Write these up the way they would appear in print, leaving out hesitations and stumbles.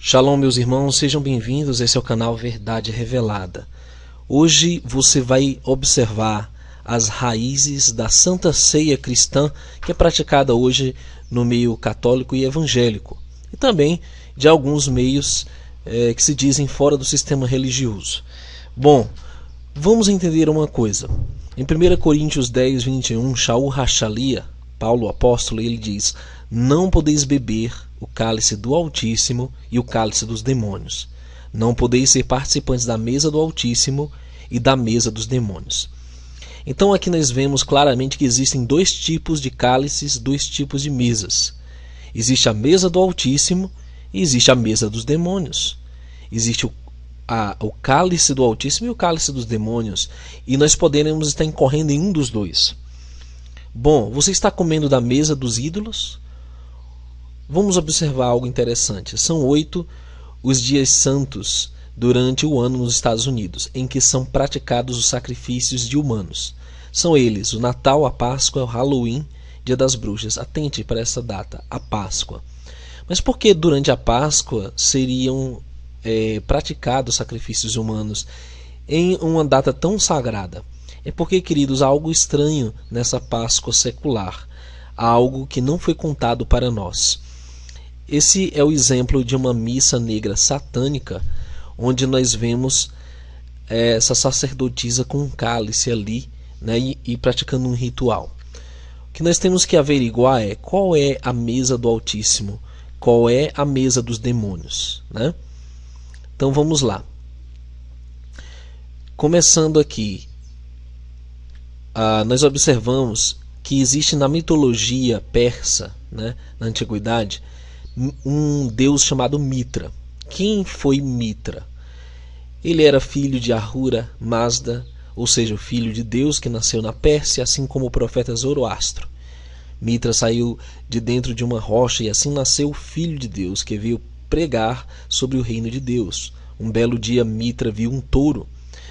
Shalom, meus irmãos, sejam bem-vindos. Esse é o canal Verdade Revelada. Hoje você vai observar as raízes da Santa Ceia cristã que é praticada hoje no meio católico e evangélico, e também de alguns meios que se dizem fora do sistema religioso. Bom, vamos entender uma coisa. Em 1 Coríntios 10, 21, Shaul Hachalia, Paulo, o apóstolo, ele diz: não podeis beber o cálice do Altíssimo e o cálice dos demônios. Não podeis ser participantes da mesa do Altíssimo e da mesa dos demônios. Então aqui nós vemos claramente que existem dois tipos de cálices, dois tipos de mesas. Existe a mesa do Altíssimo e existe a mesa dos demônios. Existe o cálice do Altíssimo e o cálice dos demônios, e nós poderemos estar incorrendo em um dos dois. Bom, você está comendo da mesa dos ídolos? Vamos observar algo interessante. São 8 os dias santos durante o ano nos Estados Unidos, em que são praticados os sacrifícios de humanos. São eles o Natal, a Páscoa, o Halloween, Dia das Bruxas. Atente para essa data, a Páscoa. Mas por que durante a Páscoa seriam praticados sacrifícios humanos em uma data tão sagrada? É porque, queridos, há algo estranho nessa Páscoa secular, há algo que não foi contado para nós. Esse é o exemplo de uma missa negra satânica, onde nós vemos essa sacerdotisa com um cálice ali, né, e praticando um ritual. O que nós temos que averiguar é qual é a mesa do Altíssimo, qual é a mesa dos demônios, né? Então vamos lá. Começando aqui, nós observamos que existe na mitologia persa, né, na antiguidade, um deus chamado Mitra. Quem foi Mitra? Ele era filho de Ahura Mazda, ou seja, o filho de Deus que nasceu na Pérsia, assim como o profeta Zoroastro. Mitra saiu de dentro de uma rocha e assim nasceu o filho de Deus que veio pregar sobre o reino de Deus. Um belo dia Mitra viu um touro.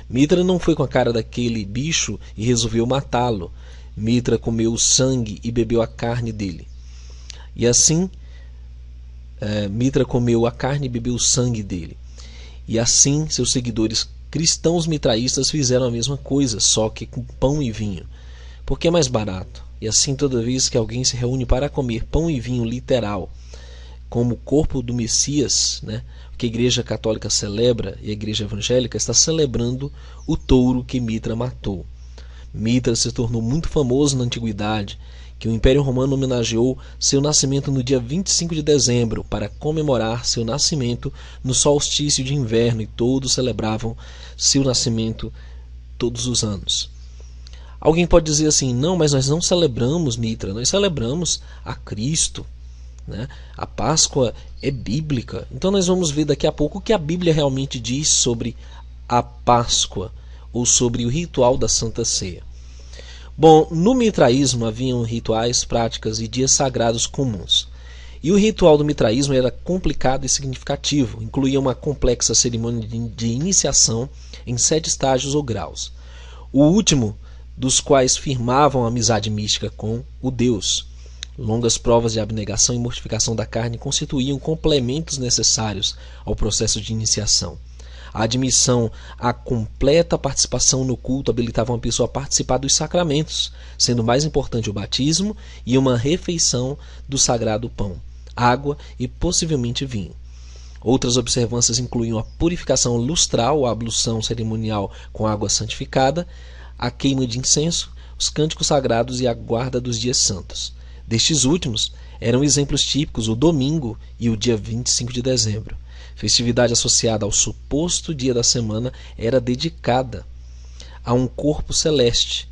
Mitra não foi com a cara daquele bicho e resolveu matá-lo. Mitra comeu o sangue e bebeu a carne dele. E assim, Mitra comeu a carne e bebeu o sangue dele. E assim, seus seguidores cristãos mitraístas fizeram a mesma coisa, só que com pão e vinho, porque é mais barato. E assim, toda vez que alguém se reúne para comer pão e vinho literal, como o corpo do Messias, né, que a Igreja Católica celebra e a Igreja Evangélica está celebrando o touro que Mitra matou. Mitra se tornou muito famoso na antiguidade, que o Império Romano homenageou seu nascimento no dia 25 de dezembro para comemorar seu nascimento no solstício de inverno, e todos celebravam seu nascimento todos os anos. Alguém pode dizer assim: não, mas nós não celebramos Mitra, nós celebramos a Cristo, né? A Páscoa é bíblica. Então nós vamos ver daqui a pouco o que a Bíblia realmente diz sobre a Páscoa, ou sobre o ritual da Santa Ceia. Bom, no mitraísmo haviam rituais, práticas e dias sagrados comuns. E o ritual do mitraísmo era complicado e significativo, incluía uma complexa cerimônia de iniciação em 7 estágios ou graus, o último dos quais firmavam a amizade mística com o Deus. Longas provas de abnegação e mortificação da carne constituíam complementos necessários ao processo de iniciação. A admissão à completa participação no culto habilitava uma pessoa a participar dos sacramentos, sendo mais importante o batismo e uma refeição do sagrado pão, água e possivelmente vinho. Outras observâncias incluíam a purificação lustral, a ablução cerimonial com água santificada, a queima de incenso, os cânticos sagrados e a guarda dos dias santos. Destes últimos eram exemplos típicos o domingo e o dia 25 de dezembro. Festividade associada ao suposto dia da semana era dedicada a um corpo celeste,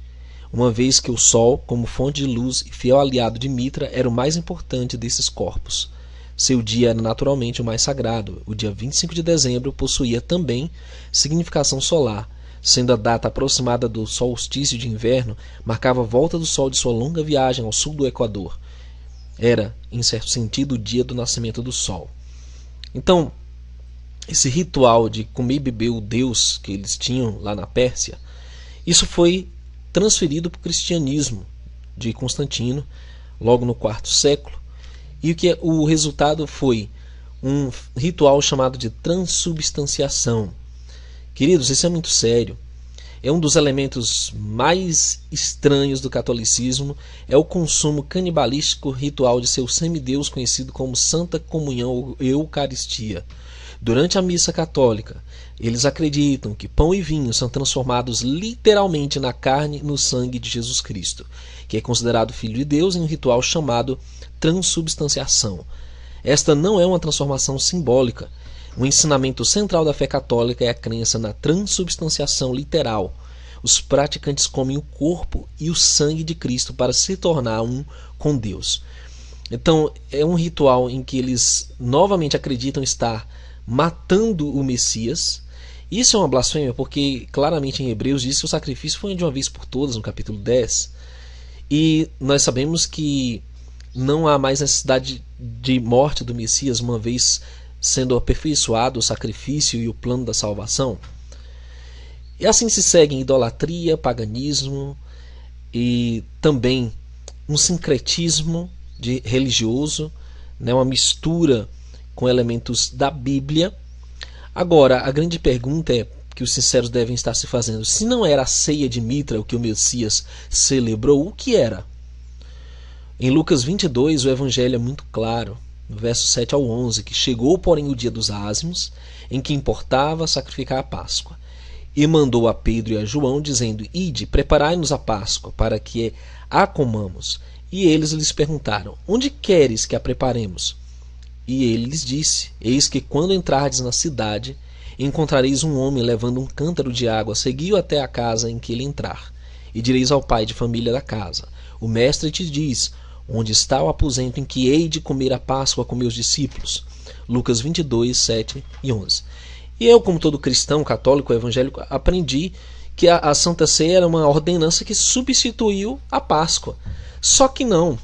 uma vez que o Sol, como fonte de luz e fiel aliado de Mitra, era o mais importante desses corpos. Seu dia era naturalmente o mais sagrado. O dia 25 de dezembro possuía também significação solar, sendo a data aproximada do solstício de inverno, marcava a volta do Sol de sua longa viagem ao sul do Equador. Era, em certo sentido, o dia do nascimento do Sol. Então, esse ritual de comer e beber o Deus que eles tinham lá na Pérsia, isso foi transferido para o cristianismo de Constantino, logo no 4º século, e o resultado foi um ritual chamado de transubstanciação. Queridos, isso é muito sério. É um dos elementos mais estranhos do catolicismo, é o consumo canibalístico ritual de seu semideus conhecido como Santa Comunhão ou Eucaristia. Durante a missa católica, eles acreditam que pão e vinho são transformados literalmente na carne e no sangue de Jesus Cristo, que é considerado Filho de Deus em um ritual chamado transubstanciação. Esta não é uma transformação simbólica. O ensinamento central da fé católica é a crença na transubstanciação literal. Os praticantes comem o corpo e o sangue de Cristo para se tornar um com Deus. Então, é um ritual em que eles novamente acreditam estar matando o Messias. Isso é uma blasfêmia porque claramente em Hebreus diz que o sacrifício foi de uma vez por todas, no capítulo 10. E nós sabemos que não há mais necessidade de morte do Messias, uma vez sendo aperfeiçoado o sacrifício e o plano da salvação. E assim se seguem idolatria, paganismo e também um sincretismo religioso, né, uma mistura com elementos da Bíblia. Agora, a grande pergunta é que os sinceros devem estar se fazendo: se não era a ceia de Mitra o que o Messias celebrou, o que era? Em Lucas 22, o evangelho é muito claro, no verso 7 ao 11, que chegou, porém, o dia dos ázimos, em que importava sacrificar a Páscoa. E mandou a Pedro e a João, dizendo: Ide, preparai-nos a Páscoa, para que a comamos. E eles lhes perguntaram: Onde queres que a preparemos? E ele lhes disse: Eis que quando entrardes na cidade, encontrareis um homem levando um cântaro de água, segui-o até a casa em que ele entrar. E direis ao pai de família da casa: O mestre te diz: Onde está o aposento em que hei de comer a Páscoa com meus discípulos? Lucas 22, 7 e 11. E eu, como todo cristão, católico, evangélico, aprendi que a Santa Ceia era uma ordenança que substituiu a Páscoa. Só que não.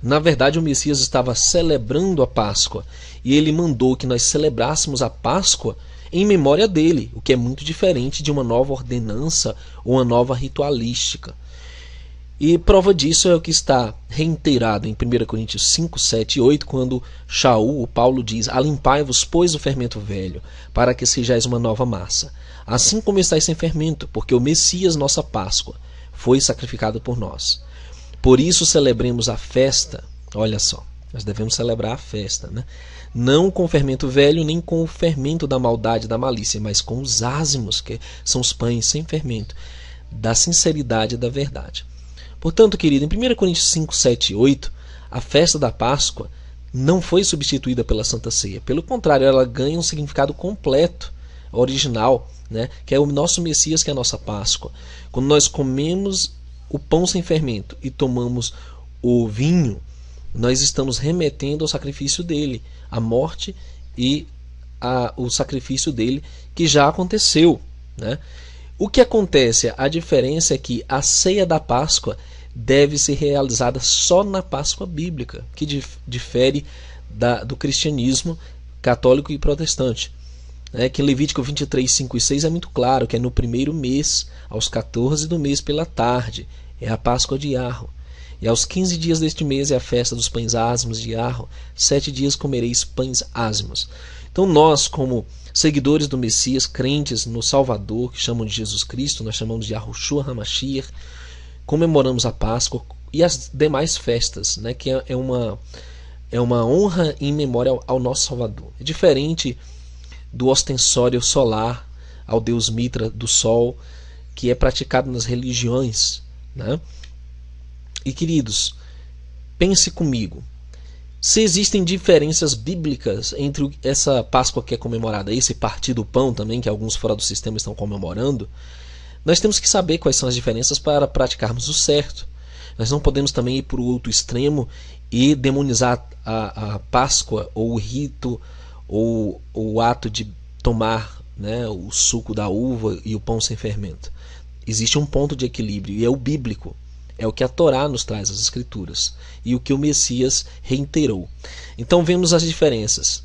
Na verdade, o Messias estava celebrando a Páscoa e ele mandou que nós celebrássemos a Páscoa em memória dele, o que é muito diferente de uma nova ordenança ou uma nova ritualística. E prova disso é o que está reiterado em 1 Coríntios 5, 7 e 8, quando Shaul, o Paulo, diz: Alimpai-vos, pois, o fermento velho, para que sejais uma nova massa. Assim como estáis sem fermento, porque o Messias, nossa Páscoa, foi sacrificado por nós. Por isso celebremos a festa. Olha só, nós devemos celebrar a festa, né? Não com o fermento velho, nem com o fermento da maldade e da malícia, mas com os ázimos, que são os pães sem fermento, da sinceridade e da verdade. Portanto, querido, em 1 Coríntios 5, 7 e 8, a festa da Páscoa não foi substituída pela Santa Ceia. Pelo contrário, ela ganha um significado completo, original, né? Que é o nosso Messias, que é a nossa Páscoa. Quando nós comemos o pão sem fermento e tomamos o vinho, nós estamos remetendo ao sacrifício dele, à morte e o sacrifício dele que já aconteceu, né? O que acontece? A diferença é que a ceia da Páscoa deve ser realizada só na Páscoa bíblica, que difere do cristianismo católico e protestante. Que em Levítico 23, 5 e 6 é muito claro que é no primeiro mês, aos 14 do mês pela tarde, é a Páscoa de Iarro. E aos 15 dias deste mês é a festa dos pães ázimos de Iarro. 7 dias comereis pães ázimos. Então nós, como seguidores do Messias, crentes no Salvador, que chamam de Jesus Cristo, nós chamamos de Yahushua HaMashiach, comemoramos a Páscoa e as demais festas, né, que é uma honra em memória ao nosso Salvador. É diferente do ostensório solar ao deus Mitra do Sol, que é praticado nas religiões, né? E queridos, pense comigo. Se existem diferenças bíblicas entre essa Páscoa que é comemorada, esse partir do pão também, que alguns fora do sistema estão comemorando, nós temos que saber quais são as diferenças para praticarmos o certo. Nós não podemos também ir para o outro extremo e demonizar a Páscoa, ou o rito, ou o ato de tomar, né, o suco da uva e o pão sem fermento. Existe um ponto de equilíbrio e é o bíblico. É o que a Torá nos traz, as Escrituras, e o que o Messias reiterou. Então vemos as diferenças.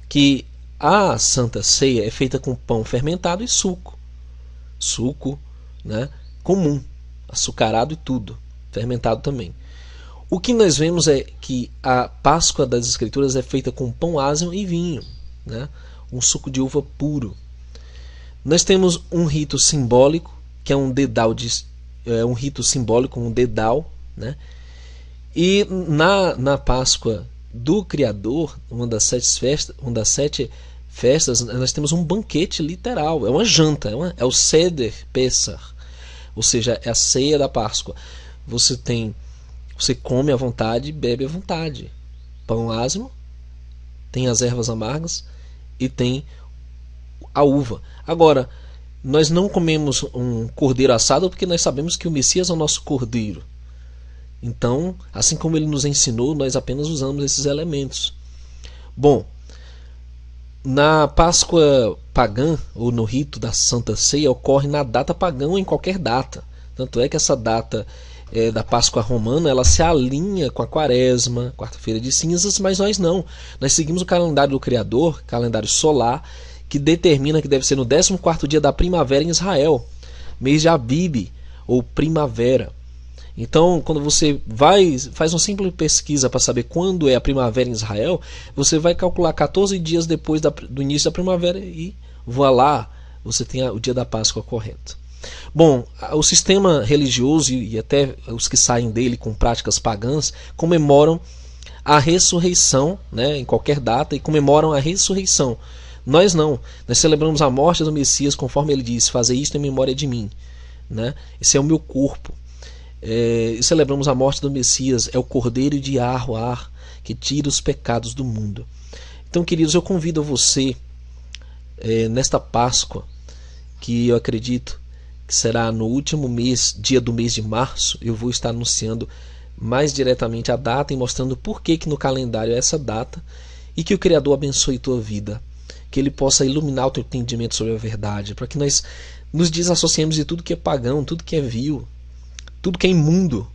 Que a Santa Ceia é feita com pão fermentado e suco. Suco, né, comum, açucarado e tudo, fermentado também. O que nós vemos é que a Páscoa das Escrituras é feita com pão ázimo e vinho, né? Um suco de uva puro. Nós temos um rito simbólico, que é um dedal um rito simbólico, um dedal, né? E na Páscoa do Criador, uma das sete festas, nós temos um banquete literal, é uma janta, é o Seder Pesach, ou seja, é a ceia da Páscoa. Você come à vontade, bebe à vontade. Pão ázimo, tem as ervas amargas e tem a uva. Agora, nós não comemos um cordeiro assado porque nós sabemos que o Messias é o nosso cordeiro. Então, assim como ele nos ensinou, nós apenas usamos esses elementos. Bom, na Páscoa pagã, ou no rito da Santa Ceia, ocorre na data pagã ou em qualquer data. Tanto é que essa data da Páscoa romana, ela se alinha com a Quaresma, quarta-feira de cinzas, mas nós não. Nós seguimos o calendário do Criador, calendário solar, que determina que deve ser no 14º dia da primavera em Israel, mês de Abib, ou primavera. Então, quando você faz uma simples pesquisa para saber quando é a primavera em Israel, você vai calcular 14 dias depois do início da primavera e voilá, você tem o dia da Páscoa correto. Bom, o sistema religioso e até os que saem dele com práticas pagãs comemoram a ressurreição, né, em qualquer data, e comemoram a ressurreição. Nós não, nós celebramos a morte do Messias, conforme ele diz, fazer isto em memória de mim, né? Esse é o meu corpo. E celebramos a morte do Messias, é o Cordeiro de Ar, que tira os pecados do mundo. Então, queridos, eu convido a você, nesta Páscoa, que eu acredito que será no último dia do mês de março, eu vou estar anunciando mais diretamente a data e mostrando por que no calendário é essa data, e que o Criador abençoe tua vida, que Ele possa iluminar o teu entendimento sobre a verdade, para que nós nos desassociemos de tudo que é pagão, tudo que é vil, tudo que é imundo,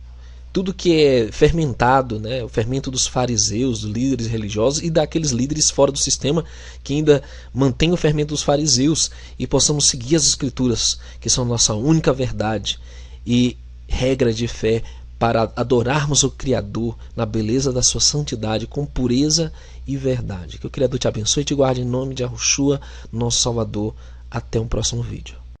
tudo que é fermentado, né? O fermento dos fariseus, dos líderes religiosos e daqueles líderes fora do sistema que ainda mantêm o fermento dos fariseus, e possamos seguir as Escrituras, que são nossa única verdade e regra de fé, para adorarmos o Criador na beleza da sua santidade, com pureza e verdade. Que o Criador te abençoe e te guarde em nome de Yahushua, nosso Salvador. Até um próximo vídeo.